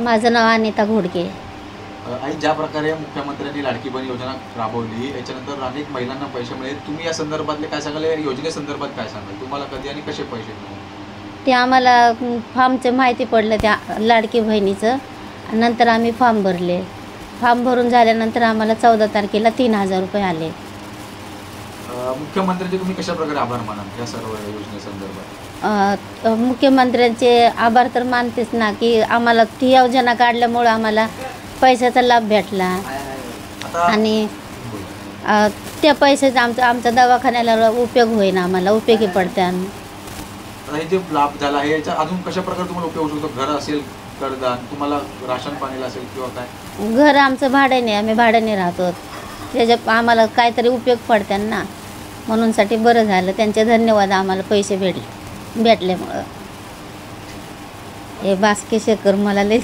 माझं नाव अनिता घोडके. आई, ज्या प्रकारे मुख्यमंत्र्यांनी लाडकी बहीण योजना राबवली याच्यानंतर अनेक महिलांना पैसे मिळेल, तुम्ही या संदर्भातले काय सांगाल? या योजनेसंदर्भात काय सांगाल? तुम्हाला कधी आणि कसे पैसे मिळाले? ते आम्हाला फॉर्मचं माहिती पडलं त्या लाडकी बहिणीचं. नंतर आम्ही फॉर्म भरले. फॉर्म भरून झाल्यानंतर आम्हाला 14 तारखेला 3000 रुपये आले. मुख्यमंत्र्यांचे तुम्ही कशा प्रकारे आभार मानाल या सर्व योजनेसंदर्भात? मुख्यमंत्र्यांचे आभार तर मानतेच ना, की आम्हाला ती योजना काढल्यामुळं आम्हाला पैशाचा लाभ भेटला आणि त्या पैशाचा आमच्या दवाखान्याला उपयोग होईन, आम्हाला उपयोगी पडते. आता हे जे लाभ झाला आहे याचा अजून कशा प्रकारे तुम्हाला उपयोग होऊ शकतो? घर असेल, करदान, तुम्हाला राशन पाणीला असेल किंवा काय? घर आमचं भाड्याने, आम्ही भाड्याने राहतो. त्याच्या आम्हाला काहीतरी उपयोग पडतात ना, म्हणूनसाठी बरं झालं. त्यांचे धन्यवाद. आम्हाला पैसे भेटल्यामुळं. हे बास्के शेखर मला लई